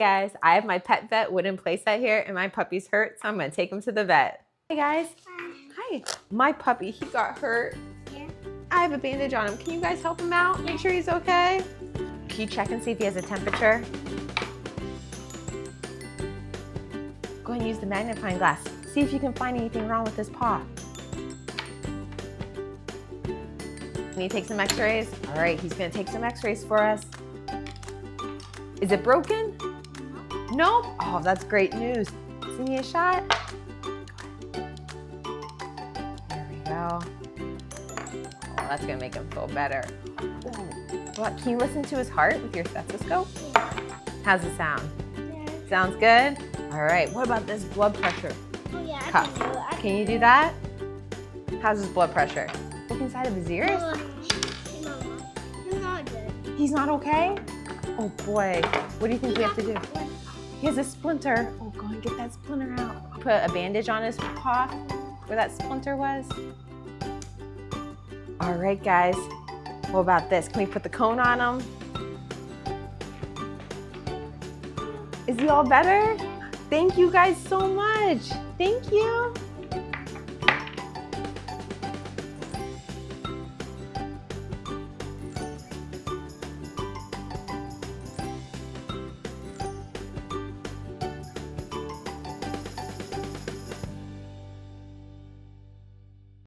Guys, I have my Pet Vet wooden playset here and my puppy's hurt, so I'm gonna take him to the vet. Hey guys. Hi. My puppy, he got hurt. Yeah. I have a bandage on him. Can you guys help him out? Make sure he's okay? Can you check and see if he has a temperature? Go ahead and use the magnifying glass. See if you can find anything wrong with his paw. Can you take some x-rays? All right, he's gonna take some x-rays for us. Is it broken? Nope. Oh, that's great news. See me a shot? There we go. Oh, that's gonna make him feel better. What, can you listen to his heart with your stethoscope? Yeah. How's it sound? Yeah. Sounds good? All right, what about this blood pressure Oh yeah, I cuff? can do it. Can you do that? How's his blood pressure? Look inside of his ears. He's not good. He's not okay? Oh boy, what do you think we have to do? He has a splinter. Oh, go and get that splinter out. Put a bandage on his paw where that splinter was. All right, guys. What about this? Can we put the cone on him? Is he all better? Thank you guys so much. Thank you.